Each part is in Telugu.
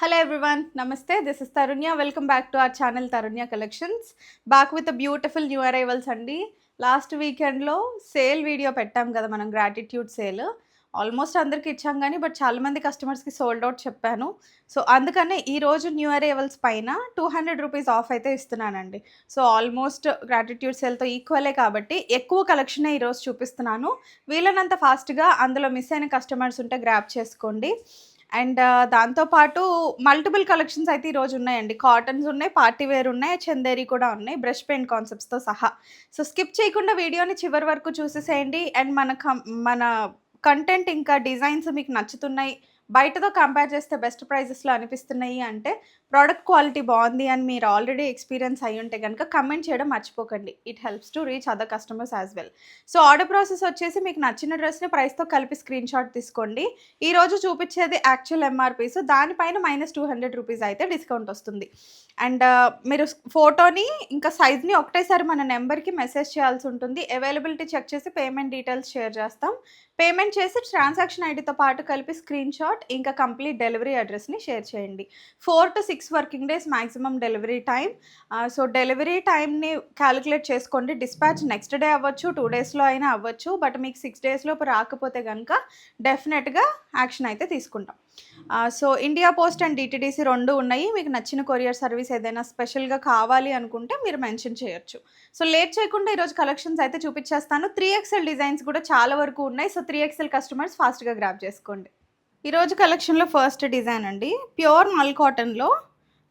Hello everyone, Namaste. This is Tarunya. Welcome back to our channel Tarunya Collections. Back with a beautiful new arrivals andi. Last weekend lo sale video pettam kada manam gratitude sale. Almost అందరికి ఇచ్చాం కానీ బట్ చాలా మంది కస్టమర్స్కి సోల్డ్ అవుట్ చెప్పాను. సో అందుకనే ఈరోజు న్యూ అరైవల్స్ పైన 200 రూపీస్ ఆఫ్ అయితే ఇస్తున్నానండి. సో ఆల్మోస్ట్ గ్రాటిట్యూడ్ సేల్తో ఈక్వలే కాబట్టి ఎక్కువ కలెక్షనే ఈరోజు చూపిస్తున్నాను. వీలైనంత ఫాస్ట్గా అందులో మిస్ అయిన కస్టమర్స్ ఉంటే గ్రాప్ చేసుకోండి. అండ్ దాంతో పాటు మల్టిపుల్ కలెక్షన్స్ అయితే ఈరోజు ఉన్నాయండి. కాటన్స్ ఉన్నాయి, పార్టీ వేర్ ఉన్నాయి, చందేరి కూడా ఉన్నాయి, బ్రష్ పెయింట్ కాన్సెప్ట్స్తో సహా. సో స్కిప్ చేయకుండా వీడియోని చివరి వరకు చూసేసేయండి. అండ్ మన కంటెంట్ ఇంకా డిజైన్స్ మీకు నచ్చుతున్నాయి, బయటతో కంపేర్ చేస్తే బెస్ట్ ప్రైజెస్లో అనిపిస్తున్నాయి అంటే, ప్రోడక్ట్ క్వాలిటీ బాగుంది అని మీరు ఆల్రెడీ ఎక్స్పీరియన్స్ అయ్యి ఉంటే కనుక కమెంట్ చేయడం మర్చిపోకండి. It helps to reach other customers as well. So order process వచ్చేసి మీకు నచ్చిన డ్రెస్ని ప్రైస్తో కలిపి స్క్రీన్ షాట్ తీసుకోండి. ఈరోజు చూపించేది యాక్చువల్ ఎంఆర్పీస్, దానిపైన -200 రూపీస్ అయితే డిస్కౌంట్ వస్తుంది. అండ్ మీరు ఫోటోని ఇంకా సైజ్ని ఒకటేసారి మన నెంబర్కి మెసేజ్ చేయాల్సి ఉంటుంది. అవైలబిలిటీ చెక్ చేసి పేమెంట్ డీటెయిల్స్ షేర్ చేస్తాం. పేమెంట్ చేసి ట్రాన్సాక్షన్ ఐడితో పాటు కలిపి స్క్రీన్ షాట్ ఇంకా కంప్లీట్ డెలివరీ అడ్రస్ని షేర్ చేయండి. 4 to 6 working days maximum delivery time. So delivery టైంని క్యాలిక్యులేట్ చేసుకోండి. డిస్పాచ్ నెక్స్ట్ డే అవ్వచ్చు, 2 డేస్లో అయినా అవ్వచ్చు. బట్ మీకు 6 డేస్ లోపు రాకపోతే కనుక డెఫినెట్గా యాక్షన్ అయితే తీసుకుంటాం. So India post and DTDC 2 ఉన్నాయి. మీకు నచ్చిన కొరియర్ సర్వీస్ ఏదైనా స్పెషల్గా కావాలి అనుకుంటే మీరు మెన్షన్ చేయొచ్చు. సో లేట్ చేయకుండా ఈరోజు కలెక్షన్స్ అయితే చూపించేస్తాను. 3XL డిజైన్స్ కూడా చాలా వరకు ఉన్నాయి. సో 3XL కస్టమర్స్ ఫాస్ట్గా గ్రాప్ చేసుకోండి. ఈరోజు కలెక్షన్లో ఫస్ట్ డిజైన్ అండి, ప్యూర్ మల్ కాటన్లో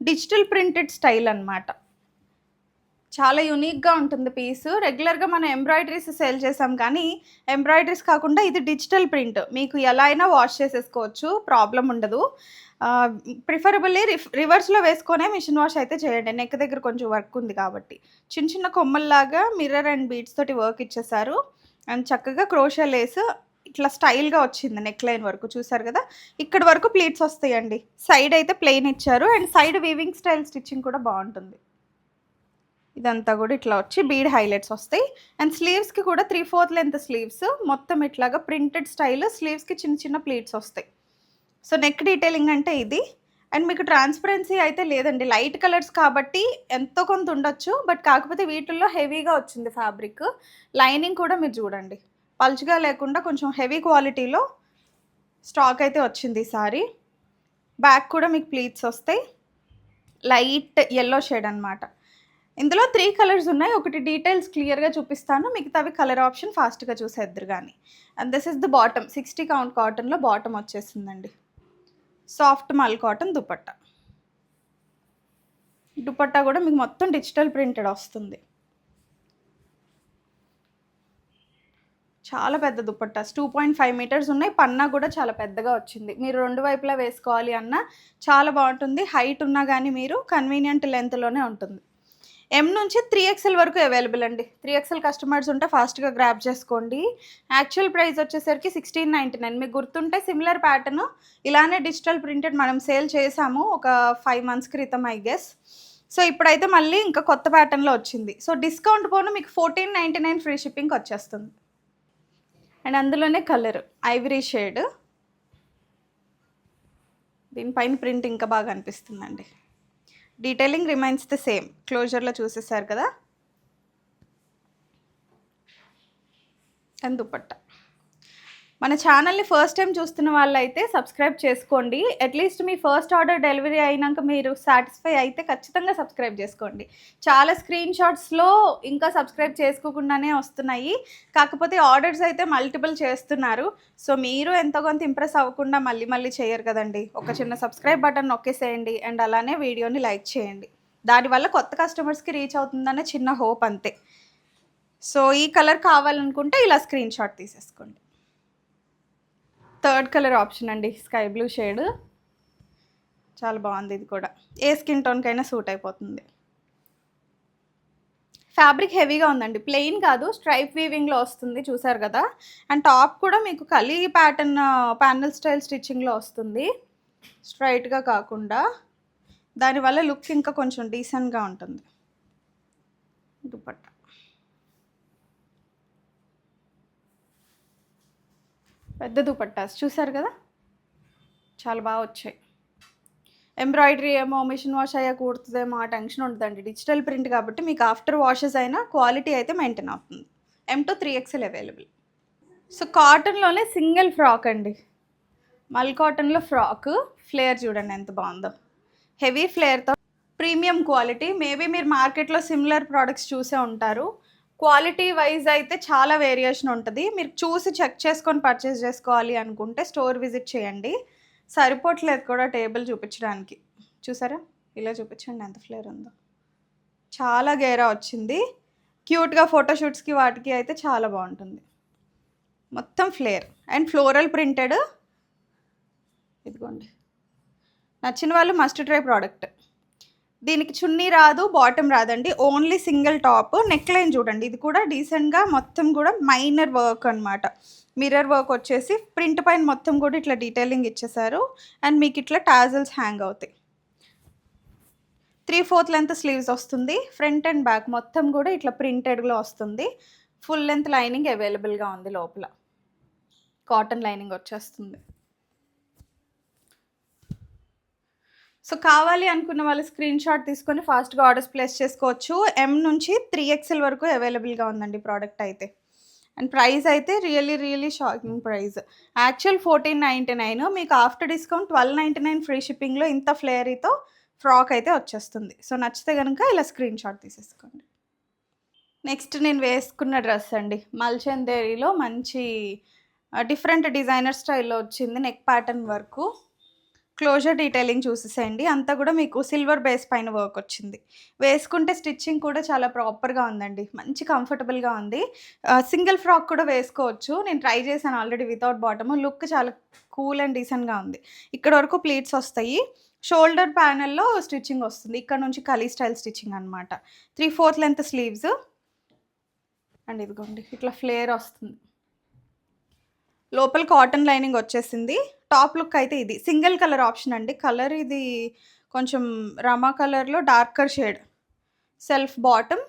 డిజిటల్ ప్రింటెడ్ స్టైల్ అనమాట. చాలా యూనిక్గా ఉంటుంది పీస్. రెగ్యులర్గా మనం ఎంబ్రాయిడరీస్ సేల్ చేసాం కానీ ఎంబ్రాయిడరీస్ కాకుండా ఇది డిజిటల్ ప్రింట్. మీకు ఎలా అయినా వాష్ చేసేసుకోవచ్చు, ప్రాబ్లం ఉండదు. ప్రిఫరబుల్లీ రివర్స్లో వేసుకొనే మిషన్ వాష్ అయితే చేయండి. నెక్ దగ్గర కొంచెం వర్క్ ఉంది కాబట్టి. చిన్న చిన్న కొమ్మల్లాగా మిర్రర్ అండ్ బీడ్స్ తోటి వర్క్ ఇచ్చేసారు. అండ్ చక్కగా క్రోషియా లేస్ ఇట్లా స్టైల్గా వచ్చింది. నెక్ లైన్ వరకు చూసారు కదా, ఇక్కడ వరకు ప్లీట్స్ వస్తాయండి. సైడ్ అయితే ప్లెయిన్ ఇచ్చారు and side weaving style stitching కూడా బాగుంటుంది. ఇదంతా కూడా ఇట్లా వచ్చి బీడ్ హైలైట్స్ వస్తాయి. అండ్ స్లీవ్స్కి కూడా 3/4 లెంత్ స్లీవ్స్, మొత్తం ఇట్లాగా ప్రింటెడ్ స్టైల్. స్లీవ్స్కి చిన్న చిన్న ప్లీట్స్ వస్తాయి. సో నెక్ డీటెయిలింగ్ అంటే ఇది. అండ్ మీకు ట్రాన్స్పరెన్సీ అయితే లేదండి, లైట్ కలర్స్ కాబట్టి ఎంతో కొంత ఉండొచ్చు. బట్ కాకపోతే వీటిల్లో హెవీగా వచ్చింది ఫ్యాబ్రిక్. లైనింగ్ కూడా మీరు చూడండి, పల్చగా లేకుండా కొంచెం హెవీ క్వాలిటీలో స్టాక్ అయితే వచ్చింది ఈసారి. బ్యాక్ కూడా మీకు ప్లీట్స్ వస్తాయి, లైట్ ఎల్లో షేడ్ అనమాట. ఇందులో 3 కలర్స్ ఉన్నాయి. ఒకటి డీటెయిల్స్ క్లియర్గా చూపిస్తాను, మిగతావి కలర్ ఆప్షన్ ఫాస్ట్గా చూసేద్దరు కానీ. And this is the bottom. 60 count కాటన్లో బాటమ్ వచ్చేసిందండి. సాఫ్ట్ మల్ కాటన్ దుపట్టా. దుపట్టా కూడా మీకు మొత్తం డిజిటల్ ప్రింటెడ్ వస్తుంది. చాలా పెద్ద దుపట్టాస్, 2.5 మీటర్స్ ఉన్నాయి. పన్నా కూడా చాలా పెద్దగా వచ్చింది. మీరు 2 వైపులా వేసుకోవాలి అన్నా చాలా బాగుంటుంది. హైట్ ఉన్నా కానీ మీరు కన్వీనియంట్ లెంత్లోనే ఉంటుంది. M నుంచి 3XL వరకు అవైలబుల్ అండి. 3XL కస్టమర్స్ ఉంటే ఫాస్ట్గా గ్రాప్ చేసుకోండి. యాక్చువల్ ప్రైస్ వచ్చేసరికి 1699. మీకు గుర్తుంటే సిమిలర్ ప్యాటర్న్ ఇలానే డిజిటల్ ప్రింటెడ్ మనం సేల్ చేసాము ఒక 5 months క్రితం ఐ గెస్. సో ఇప్పుడైతే మళ్ళీ ఇంకా కొత్త ప్యాటర్న్లో వచ్చింది. సో డిస్కౌంట్ పోను మీకు 1499 ఫ్రీ షిప్పింగ్ వచ్చేస్తుంది. అండ్ అందులోనే కలర్ ఐవరీ షేడ్, దీనిపైన ప్రింట్ ఇంకా బాగా అనిపిస్తుందండి. Detailing remains the same. క్లోజర్లో చూసేసారు కదా. అండ్ దుపట్టా. మన ఛానల్ని ఫస్ట్ టైం చూస్తున్న వాళ్ళైతే సబ్స్క్రైబ్ చేసుకోండి. అట్లీస్ట్ మీ ఫస్ట్ ఆర్డర్ డెలివరీ అయినాక మీరు సాటిస్ఫై అయితే ఖచ్చితంగా సబ్స్క్రైబ్ చేసుకోండి. చాలా స్క్రీన్ షాట్స్లో ఇంకా సబ్స్క్రైబ్ చేసుకోకుండానే వస్తున్నాయి. కాకపోతే ఆర్డర్స్ అయితే మల్టిపుల్ చేస్తున్నారు. సో మీరు ఎంతో కొంత ఇంప్రెస్ అవ్వకుండా మళ్ళీ మళ్ళీ చేయరు కదండి. ఒక చిన్న సబ్స్క్రైబ్ బటన్ నొక్కేసేయండి అండ్ అలానే వీడియోని లైక్ చేయండి. దానివల్ల కొత్త కస్టమర్స్కి రీచ్ అవుతుందనే చిన్న హోప్ అంతే. సో ఈ కలర్ కావాలనుకుంటే ఇలా స్క్రీన్ షాట్ తీసేసుకోండి. థర్డ్ కలర్ ఆప్షన్ అండి, స్కై బ్లూ షేడ్. చాలా బాగుంది. ఇది కూడా ఏ స్కిన్ టోన్కైనా సూట్ అయిపోతుంది. ఫ్యాబ్రిక్ హెవీగా ఉందండి, ప్లెయిన్ కాదు, స్ట్రైప్ వీవింగ్లో వస్తుంది చూసారు కదా. అండ్ టాప్ కూడా మీకు కలీ ప్యాటర్న్ ప్యానల్ స్టైల్ స్టిచ్చింగ్లో వస్తుంది, స్ట్రైట్గా కాకుండా. దానివల్ల లుక్ ఇంకా కొంచెం డీసెంట్గా ఉంటుంది. దుపట్టా పెద్ద దుపట్టాస్ చూసారు కదా, చాలా బాగా వచ్చాయి. ఎంబ్రాయిడరీ ఏమో మిషన్ వాష్ అయ్యాక కుడుతుందేమో ఆ టెన్షన్ ఉంటుందండి. డిజిటల్ ప్రింట్ కాబట్టి మీకు ఆఫ్టర్ వాషెస్ అయినా క్వాలిటీ అయితే మెయింటైన్ అవుతుంది. M to 3XL available. So కాటన్లోనే సింగిల్ ఫ్రాక్ అండి. మల్ కాటన్లో ఫ్రాక్ ఫ్లేర్ చూడండి ఎంత బాగుందో. హెవీ ఫ్లేర్తో ప్రీమియం క్వాలిటీ. మేబీ మీరు మార్కెట్లో సిమిలర్ ప్రోడక్ట్స్ చూసే ఉంటారు. క్వాలిటీ వైజ్ అయితే చాలా వేరియేషన్ ఉంటుంది. మీరు చూసి చెక్ చేసుకొని పర్చేస్ చేసుకోవాలి అనుకుంటే స్టోర్ విజిట్ చేయండి. సరిపోవట్లేదు కూడా టేబుల్ చూపించడానికి. చూసారా, ఇలా చూపించండి ఎంత ఫ్లేర్ ఉందో. చాలా గేరా వచ్చింది. క్యూట్గా ఫోటోషూట్స్కి వాటికి అయితే చాలా బాగుంటుంది. మొత్తం ఫ్లేర్ అండ్ ఫ్లోరల్ ప్రింటెడ్. ఇదిగోండి, నచ్చిన వాళ్ళు మస్ట్ ట్రై ప్రోడక్ట్. దీనికి చున్నీ రాదు, బాటమ్ రాదండి, only single top. Neck line చూడండి, ఇది కూడా డీసెంట్గా మొత్తం కూడా మైనర్ వర్క్ అనమాట. మిర్రర్ వర్క్ వచ్చేసి ప్రింట్ పైన మొత్తం కూడా ఇట్లా డీటెయిలింగ్ ఇచ్చేసారు. అండ్ మీకు ఇట్లా టాజల్స్ హ్యాంగ్ అవుతాయి. 3/4 లెంత్ స్లీవ్స్ వస్తుంది. ఫ్రంట్ అండ్ బ్యాక్ మొత్తం కూడా ఇట్లా ప్రింటెడ్లో వస్తుంది. ఫుల్ లెంత్ లైనింగ్ అవైలబుల్గా ఉంది. లోపల కాటన్ లైనింగ్ వచ్చేస్తుంది. సో కావాలి అనుకున్న వాళ్ళు స్క్రీన్ షాట్ తీసుకొని ఫాస్ట్గా ఆర్డర్స్ ప్లేస్ చేసుకోవచ్చు. M నుంచి 3XL వరకు అవైలబుల్గా ఉందండి ప్రోడక్ట్ అయితే. అండ్ ప్రైస్ అయితే రియల్లీ షాకింగ్ ప్రైస్. యాక్చువల్ 1499, మీకు ఆఫ్టర్ డిస్కౌంట్ 1299 ఫ్రీ షిప్పింగ్లో ఇంత ఫ్లేరీతో ఫ్రాక్ అయితే వచ్చేస్తుంది. సో నచ్చితే కనుక ఇలా స్క్రీన్ షాట్ తీసేసుకోండి. నెక్స్ట్ నేను వేసుకున్న డ్రెస్ అండి, మల్చందేరిలో మంచి డిఫరెంట్ డిజైనర్ స్టైల్లో వచ్చింది. Neck pattern work, closer detailing చూసేసేయండి. అంతా కూడా మీకు సిల్వర్ బేస్ పైన వర్క్ వచ్చింది. వేసుకుంటే స్టిచ్చింగ్ కూడా చాలా ప్రాపర్గా ఉందండి, మంచి కంఫర్టబుల్గా ఉంది. సింగిల్ ఫ్రాక్ కూడా వేసుకోవచ్చు. నేను ట్రై చేశాను ఆల్రెడీ వితౌట్ బాటమ్. లుక్ చాలా కూల్ అండ్ డీసెంట్గా ఉంది. ఇక్కడ వరకు ప్లీట్స్ వస్తాయి. షోల్డర్ ప్యానల్లో స్టిచ్చింగ్ వస్తుంది. ఇక్కడ నుంచి కలీ స్టైల్ స్టిచ్చింగ్ అనమాట. 3/4 లెంత్ స్లీవ్స్ అండ్ ఇదిగోండి ఇట్లా ఫ్లేర్ వస్తుంది. లోపల కాటన్ లైనింగ్ వచ్చేసింది. టాప్ లుక్ అయితే ఇది సింగిల్ కలర్ ఆప్షన్ అండి. కలర్ ఇది కొంచెం రమా కలర్లో darker shade. Self bottom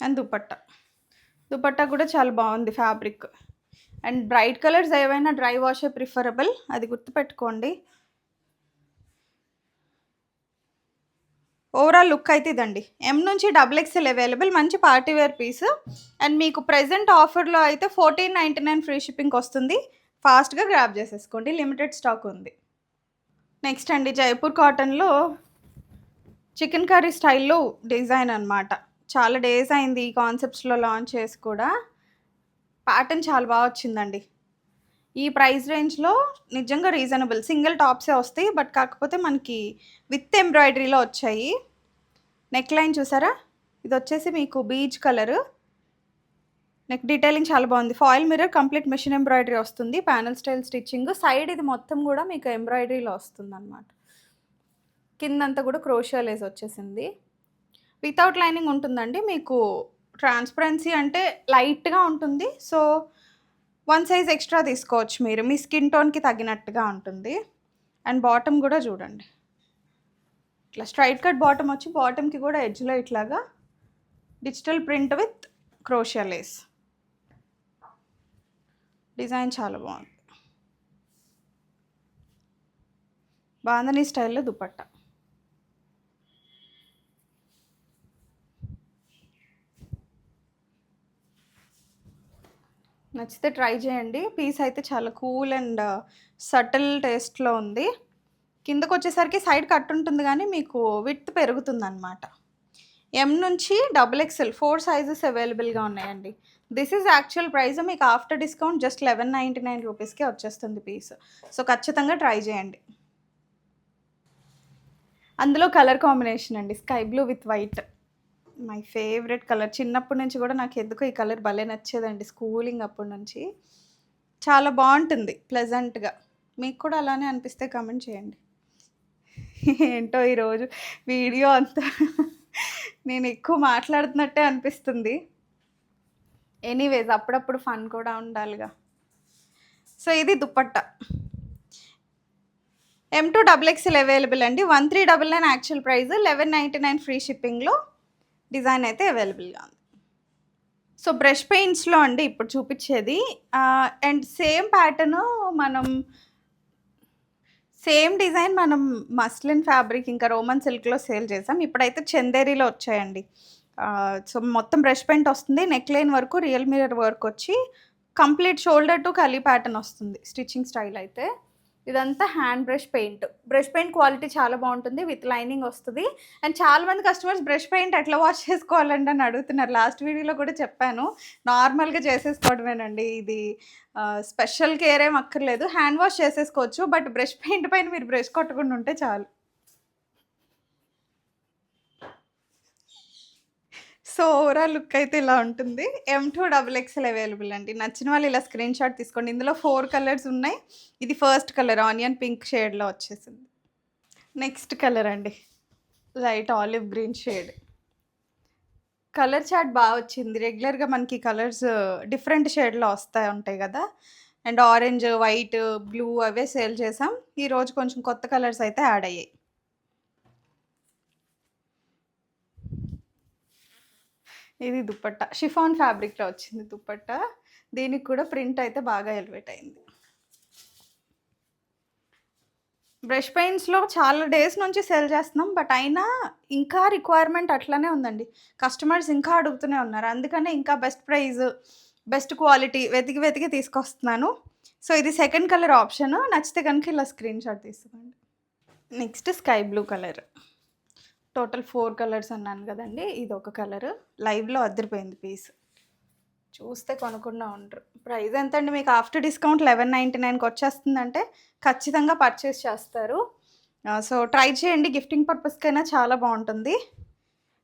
and dupatta కూడా చాలా బాగుంది ఫ్యాబ్రిక్. అండ్ బ్రైట్ కలర్స్ ఏవైనా డ్రై వాషే ప్రిఫరబుల్, అది గుర్తుపెట్టుకోండి. ఓవరాల్ లుక్ అయితే ఇదండి. M నుంచి XXL అవైలబుల్, మంచి పార్టీవేర్ పీస్. అండ్ మీకు ప్రెజెంట్ ఆఫర్లో అయితే 1499 ఫ్రీ షిప్పింగ్కి వస్తుంది. ఫాస్ట్గా గ్రాబ్ చేసేసుకోండి, లిమిటెడ్ స్టాక్ ఉంది. నెక్స్ట్ అండి, జైపూర్ కాటన్లో చికెన్ కర్రీ స్టైల్లో డిజైన్ అనమాట. చాలా డేస్ అయింది ఈ కాన్సెప్ట్స్లో లాంచ్ చేసి కూడా. ప్యాటర్న్ చాలా బాగా వచ్చిందండి. ఈ ప్రైస్ రేంజ్లో నిజంగా రీజనబుల్. సింగిల్ టాప్సే వస్తాయి, బట్ కాకపోతే మనకి విత్ ఎంబ్రాయిడరీలో వచ్చాయి. నెక్ లైన్ చూసారా, ఇది వచ్చేసి మీకు బీచ్ కలర్. నెక్ డీటెయిలింగ్ చాలా బాగుంది. Foil mirror, complete machine embroidery వస్తుంది. Panel style stitching. సైడ్ ఇది మొత్తం కూడా మీకు ఎంబ్రాయిడరీలో వస్తుంది అనమాట. కిందంతా కూడా క్రోషియా లేస్ వచ్చేసింది. వితౌట్ లైనింగ్ ఉంటుందండి. మీకు ట్రాన్స్పరెన్సీ అంటే లైట్గా ఉంటుంది. సో 1 సైజ్ ఎక్స్ట్రా తీసుకోవచ్చు మీరు, మీ స్కిన్ టోన్కి తగినట్టుగా ఉంటుంది. అండ్ బాటమ్ కూడా చూడండి, ఇట్లా స్ట్రైట్ కట్ బాటమ్ వచ్చి బాటమ్కి కూడా ఎడ్జ్లో ఇట్లాగా digital print with క్రోషియా Lay's. Design చాలా బాగుంది. బాంధనీ స్టైల్లో దుపట్టా. నచ్చితే ట్రై చేయండి. పీస్ అయితే చాలా కూల్ అండ్ సటిల్ టేస్ట్లో ఉంది. కిందకు వచ్చేసరికి సైడ్ కట్ ఉంటుంది కానీ మీకు విడ్త్ పెరుగుతుంది అనమాట. M నుంచి XXL 4 సైజెస్ అవైలబుల్గా ఉన్నాయండి. This is actual price. మీకు ఆఫ్టర్ డిస్కౌంట్ జస్ట్ 1199 రూపీస్కే వచ్చేస్తుంది పీస్. సో ఖచ్చితంగా ట్రై చేయండి. అందులో కలర్ కాంబినేషన్ అండి, sky blue with white, my favourite colour. చిన్నప్పటి నుంచి కూడా నాకు ఎందుకో ఈ కలర్ భలే నచ్చేదండి. స్కూలింగ్ అప్పటి నుంచి చాలా బాగుంటుంది, ప్లెజెంట్గా. మీకు కూడా అలానే అనిపిస్తే కామెంట్ చేయండి. ఏంటో ఈరోజు వీడియో అంతా నేను ఎక్కువ మాట్లాడుతున్నట్టే అనిపిస్తుంది. ఎనీవేస్ అప్పుడప్పుడు ఫన్ కూడా ఉండాలిగా. సో ఇది dupatta. M to XXL available అండి. 1399 యాక్చువల్ ప్రైస్, 1199 ఫ్రీ షిప్పింగ్లో డిజైన్ అయితే అవైలబుల్గా ఉంది. సో బ్రష్ పెయింట్స్లో అండి ఇప్పుడు చూపించేది. అండ్ సేమ్ ప్యాటర్న్ మనం సేమ్ డిజైన్ మనం మస్లిన్ ఫ్యాబ్రిక్ ఇంకా రోమన్ సిల్క్‌లో సేల్ చేసాం. ఇప్పుడైతే చందేరిలో వచ్చాయండి. సో, మొత్తం బ్రష్ పెయింట్ వస్తుంది. నెక్ లైన్ వరకు రియల్ మిర్రర్ వర్క్ వచ్చి కంప్లీట్ షోల్డర్ టు కలీ ప్యాటర్న్ వస్తుంది స్టిచ్చింగ్ స్టైల్ అయితే. ఇదంతా hand brush paint. Brush paint quality చాలా బావుంటుంది. విత్ లైనింగ్ వస్తది. అండ్ చాలామంది కస్టమర్స్ బ్రష్ పెయింట్ ఎట్లా వాష్ చేసుకోవాలండి అని అడుగుతున్నారు. లాస్ట్ వీడియోలో కూడా చెప్పాను. నార్మల్‌గా చేసేసుకోవడమేనండి. ఇది స్పెషల్ కేర్ ఏం అక్కర్లేదు. హ్యాండ్ వాష్ చేసేసుకోవచ్చు. బట్ బ్రష్ పెయింట్ పైన మీరు బ్రష్ కొట్టకుండా ఉంటే చాలు. సో, ఓవరాల్ లుక్ అయితే ఇలా ఉంటుంది. M2 డబుల్ ఎక్స్‌ఎల్ అవైలబుల్ అండి. నచ్చిన వాళ్ళు ఇలా స్క్రీన్ షాట్ తీసుకోండి. ఇందులో 4 కలర్స్ ఉన్నాయి. ఇది ఫస్ట్ కలర్ ఆనియన్ పింక్ షేడ్‌లో వచ్చేసింది. నెక్స్ట్ కలర్ అండి. Light olive green shade. Colour chart బాగా వచ్చింది. రెగ్యులర్‌గా మనకి కలర్స్ డిఫరెంట్ షేడ్‌లో ఉంటాయి కదా! And orange, white, blue away sale చేసాం. ఈరోజు కొంచెం కొత్త కలర్స్ అయితే యాడ్ అయ్యాయి. ఇది దుపట్టా. షిఫాన్ ఫ్యాబ్రిక్‌లో వచ్చింది దుపట్టా. దీనికి కూడా ప్రింట్ అయితే బాగా ఎలివేట్ అయింది. బ్రష్ పెయింట్స్‌లో చాలా డేస్ నుంచి సేల్ చేస్తున్నాం. బట్ అయినా ఇంకా రిక్వైర్మెంట్ అట్లనే ఉందండి. కస్టమర్స్ ఇంకా అడుగుతూనే ఉన్నారు. అందుకనే ఇంకా బెస్ట్ ప్రైస్, బెస్ట్ క్వాలిటీ వెతికి తీసుకొస్తున్నాను. సో, ఇది సెకండ్ కలర్ ఆప్షన్. నచ్చితే కనుక ఇలా స్క్రీన్ షాట్ తీసుకోండి. Next sky blue colour. Total 4 colours అన్నాను కదండీ! ఇదొక కలరు. లైవ్‌లో అదిరిపోయింది పీస్. చూస్తే కొనకుండా ఉండరు. ప్రైస్ ఎంతండి మీకు ఆఫ్టర్ డిస్కౌంట్ 1199కి వచ్చేస్తుందంటే ఖచ్చితంగా పర్చేస్ చేస్తారు. సో, ట్రై చేయండి. గిఫ్టింగ్ పర్పస్‌కైనా చాలా బావుంటుంది.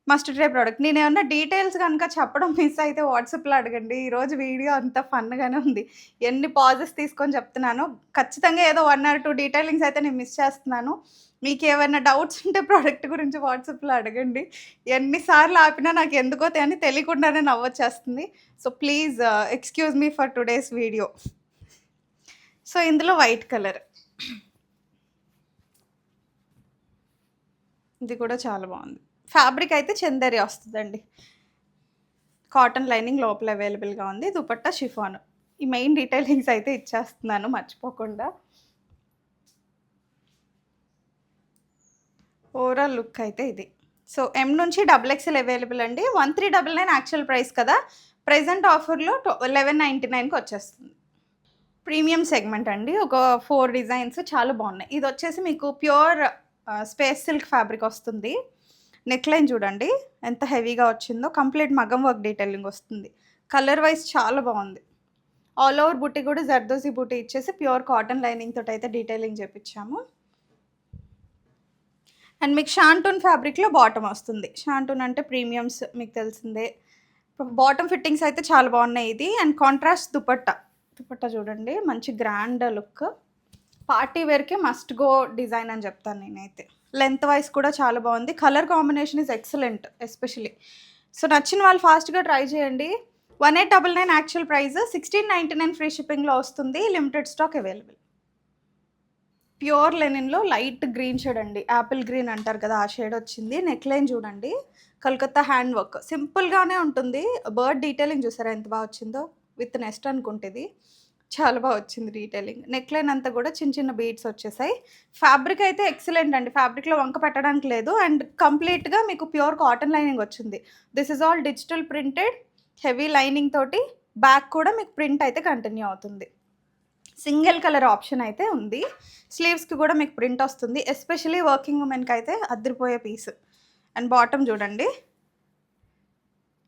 Must try product. నేనేమన్నా డీటెయిల్స్ గనుక చెప్పడం మిస్ అయితే వాట్సాప్‌లో అడగండి. ఈరోజు వీడియో అంతా ఫన్‌గానే ఉంది. ఎన్ని పాజెస్ తీసుకొని చెప్తున్నానో ఖచ్చితంగా ఏదో 1 ఆర్ 2 డీటెయిలింగ్స్ అయితే నేను మిస్ చేస్తున్నాను. మీకేమైనా డౌట్స్ ఉంటే ప్రోడక్ట్ గురించి వాట్సాప్‌లో అడగండి. ఎన్ని సార్లు ఆపినా నాకు ఎందుకో అని తెలియకుండానే నవ్వొచ్చేస్తుంది. So, please excuse me for today's video. So, ఇందులో వైట్ కలర్. ఇది కూడా చాలా బావుంది. ఫ్యాబ్రిక్ అయితే చందేరి వస్తదండి. కాటన్ లైనింగ్ లోపల అవైలబుల్‌గా ఉంది. దుపట్టా షిఫాన్. ఈ మెయిన్ డీటెయిలింగ్స్ అయితే ఇచ్చేస్తున్నాను మర్చిపోకుండా. ఓవరాల్ లుక్ అయితే ఇది. సో, M నుంచి డబుల్ ఎక్స్‌ఎల్ అవైలబుల్ అండి. 1399 యాక్చువల్ ప్రైస్ కదా! ప్రెజెంట్ ఆఫర్‌లో 1199కి వచ్చేస్తుంది. ప్రీమియం సెగ్మెంట్ అండి. ఒక 4 డిజైన్స్ చాలా బాగున్నాయి. ఇదొచ్చేసి మీకు ప్యూర్ స్పేస్ సిల్క్ ఫ్యాబ్రిక్ వస్తుంది. నెక్ లైన్ చూడండి ఎంత హెవీగా వచ్చిందో. కంప్లీట్ మగ్గం వర్క్ డీటెయిలింగ్ వస్తుంది. కలర్ వైజ్ చాలా బాగుంది. ఆల్ ఓవర్ బుట్టి కూడా జర్దోజీ బుట్టి ఇచ్చేసి ప్యూర్ కాటన్ లైనింగ్ తోటి అయితే డీటెయిలింగ్ చేపించాము. అండ్ మీకు షాంటూన్ ఫ్యాబ్రిక్‌లో బాటమ్ వస్తుంది. షాంటూన్ అంటే ప్రీమియమ్స్ మీకు తెలిసిందే. బాటమ్ ఫిట్టింగ్స్ అయితే చాలా బాగున్నాయి ఇది. And contrast dupatta. దుపట్టా చూడండి మంచి గ్రాండ్ లుక్. పార్టీ వేర్‌కి మస్ట్ గో డిజైన్ అని చెప్తాను నేనైతే. లెంత్ వైజ్ కూడా చాలా బాగుంది. Colour combination is excellent especially. So, నచ్చిన వాళ్ళు ఫాస్ట్‌గా ట్రై చేయండి. 1899 యాక్చువల్ ప్రైస్. 1699 ఫ్రీ షిప్పింగ్‌లో వస్తుంది. Limited stock available. ప్యూర్ లెనిన్‌లో లైట్ గ్రీన్ షేడ్ అండి. యాపిల్ గ్రీన్ అంటారు కదా! ఆ షేడ్ వచ్చింది. నెక్ లైన్ చూడండి. Calcutta hand work. సింపుల్‌గానే ఉంటుంది. బర్డ్ డీటెయిలింగ్ చూసారా ఎంత బాగా వచ్చిందో. విత్ నెస్ట్ అనుకుంట ఇది. చాలా బాగా వచ్చింది డీటెయిలింగ్. నెక్ లైన్ అంతా కూడా చిన్న బీడ్స్ వచ్చేసాయి. ఫ్యాబ్రిక్ అయితే ఎక్సలెంట్ అండి. ఫ్యాబ్రిక్‌లో వంక పెట్టడానికి లేదు. అండ్ కంప్లీట్‌గా మీకు ప్యూర్ కాటన్ లైనింగ్ వచ్చింది. This is all digital printed heavy lining తోటి బ్యాక్ కూడా మీకు ప్రింట్ అయితే కంటిన్యూ అవుతుంది. సింగిల్ కలర్ ఆప్షన్ అయితే ఉంది. స్లీవ్స్‌కి కూడా మీకు ప్రింట్ వస్తుంది. ఎస్పెషల్లీ వర్కింగ్ ఉమెన్‌కి అయితే అదిరిపోయే పీస్. అండ్ బాటమ్ చూడండి.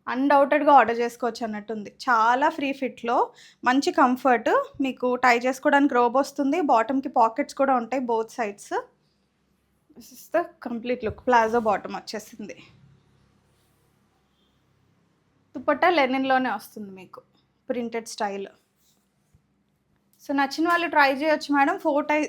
అన్‌డౌటెడ్‌గా ఆర్డర్ చేసుకోవచ్చు అన్నట్టుంది. చాలా ఫ్రీ ఫిట్‌లో మంచి కంఫర్ట్. మీకు టై చేసుకోవడానికి రోబ్ వస్తుంది. బాటమ్‌కి పాకెట్స్ కూడా ఉంటాయి both sides. This is the complete look. Palazzo bottom వచ్చేసింది. దుపట్టా లెనిన్‌లోనే వస్తుంది మీకు. Printed style. సో, నచ్చిన వాళ్ళు ట్రై చేయొచ్చు మేడం.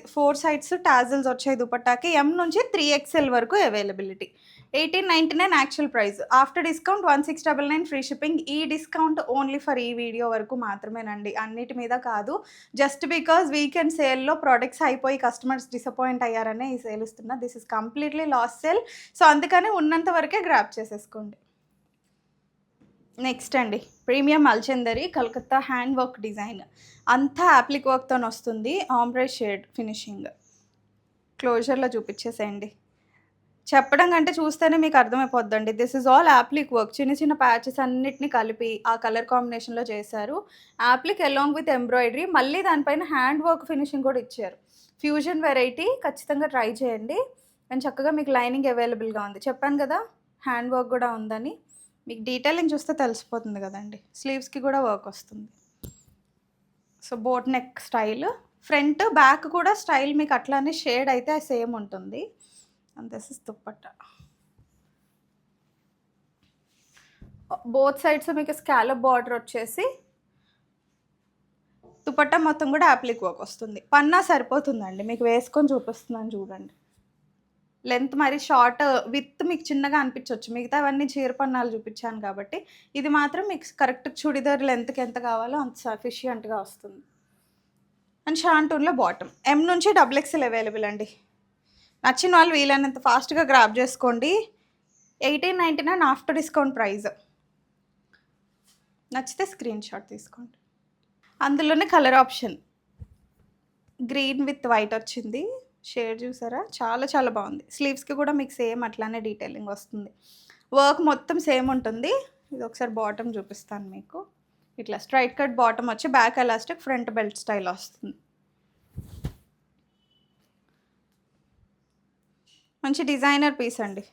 4 సైడ్స్ టాజిల్స్ వచ్చాయి దుపట్టాకి. M నుంచి 3XL వరకు availability. 1899 actual price. After discount 1699 free shipping. ఈ డిస్కౌంట్ ఓన్లీ ఫర్ ఈ వీడియో వరకు మాత్రమేనండి. అన్నిటి మీద కాదు. జస్ట్ బికాజ్ వీకెండ్ సేల్‌లో ప్రొడక్ట్స్ అయిపోయి కస్టమర్స్ డిసప్పాయింట్ అయ్యారనే ఈ సేల్ ఇస్తున్నా. This is completely loss sale. So, అందుకని ఉన్నంత వరకే గ్రాబ్ చేసేసుకోండి. నెక్స్ట్ అండి ప్రీమియం అల్చందరి కలకత్తా హ్యాండ్ వర్క్ డిజైన్. అంతా యాప్లిక్ వర్క్‌తోని వస్తుంది. Ombre shade finishing. క్లోజర్లో చూపించేసేయండి. చెప్పడం కంటే చూస్తేనే మీకు అర్థమైపోద్దండి. This is all appliqué work. చిన్న చిన్న ప్యాచెస్ అన్నిటిని కలిపి ఆ కలర్ కాంబినేషన్‌లో చేశారు. యాప్లిక్ అలాంగ్ విత్ ఎంబ్రాయిడరీ, మళ్ళీ దానిపైన హ్యాండ్ వర్క్ ఫినిషింగ్ కూడా ఇచ్చారు. ఫ్యూజన్ వెరైటీ ఖచ్చితంగా ట్రై చేయండి. అండ్ చక్కగా మీకు లైనింగ్ అవైలబుల్‌గా ఉంది. చెప్పాను కదా హ్యాండ్ వర్క్ కూడా ఉందని. మీకు డీటెయిలింగ్ చూస్తే తెలిసిపోతుంది కదండీ. స్లీవ్స్‌కి కూడా వర్క్ వస్తుంది. So boat neck style. Front, back కూడా స్టైల్ మీకు అట్లానే షేడ్ అయితే సేమ్ ఉంటుంది. And this is dupatta. Both sides మీకు స్కాలప్ బార్డర్ వచ్చేసి దుపట్టా మొత్తం కూడా యాప్లిక్ వర్క్ వస్తుంది. పన్నా సరిపోతుందండి. మీకు వేసుకొని చూపిస్తున్నాను చూడండి. లెంత్ మరి షార్ట్ విత్ మీకు చిన్నగా అనిపించవచ్చు. మిగతావన్నీ చీర పన్నాలు చూపించాను కాబట్టి ఇది మాత్రం మీకు కరెక్ట్ చుడిదార్ లెంత్కి ఎంత కావాలో అంత సఫిషియంట్గా వస్తుంది. And షాంటూన్లో bottom. ఎం నుంచి XXL అవైలబుల్ అండి. నచ్చిన వాళ్ళు వీలైనంత ఫాస్ట్గా గ్రాబ్ చేసుకోండి. 1899 ఆఫ్టర్ డిస్కౌంట్ ప్రైస్. నచ్చితే స్క్రీన్ షాట్ తీసుకోండి. అందులోనే colour option green with white వచ్చింది. షేడ్ చూసారా, చాలా చాలా బాగుంది. స్లీవ్స్కి కూడా మీకు సేమ్ అట్లానే డీటెయిలింగ్ వస్తుంది. వర్క్ మొత్తం సేమ్ ఉంటుంది. ఇది ఒకసారి బాటమ్ చూపిస్తాను మీకు. ఇట్లా స్ట్రైట్ కట్ బాటమ్ వచ్చి back elastic, front belt style వస్తుంది. మంచి డిజైనర్ పీస్ అండి.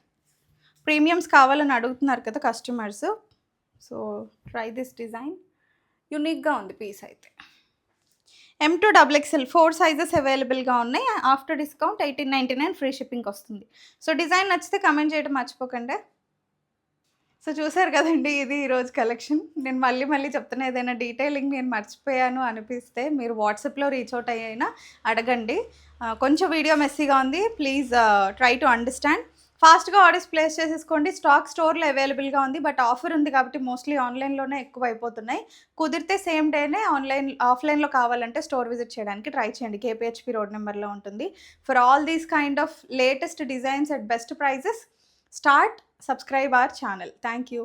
ప్రీమియమ్స్ కావాలని అడుగుతున్నారు కదా customers. So try this design. యూనిక్గా ఉంది పీస్ అయితే. M to XXL 4 సైజెస్ అవైలబుల్గా ఉన్నాయి. ఆఫ్టర్ డిస్కౌంట్ 1899 ఫ్రీ షిప్పింగ్ వస్తుంది. సో డిజైన్ నచ్చితే కమెంట్ చేయడం మర్చిపోకండి. సో చూసారు కదండి, ఇది ఈరోజు కలెక్షన్. నేను మళ్ళీ చెప్తున్నా, ఏదైనా డీటెయిలింగ్ నేను మర్చిపోయాను అనిపిస్తే మీరు వాట్సాప్లో రీచ్ అవుట్ అయినా అడగండి. కొంచెం వీడియో మెస్సీగా ఉంది. Please try to understand. ఫాస్ట్గా ఆర్డర్స్ ప్లేస్ చేసేసుకోండి. స్టాక్ స్టోర్లో అవైలబుల్గా ఉంది. బట్ ఆఫర్ ఉంది కాబట్టి మోస్ట్లీ ఆన్లైన్లోనే ఎక్కువ అయిపోతున్నాయి. కుదిరితే సేమ్ డేనే ఆఫ్లైన్లో కావాలంటే స్టోర్ విజిట్ చేయడానికి ట్రై చేయండి. KPHP రోడ్ నెంబర్లో ఉంటుంది. For all these kind of latest designs at best prices, start subscribe our channel. Thank you.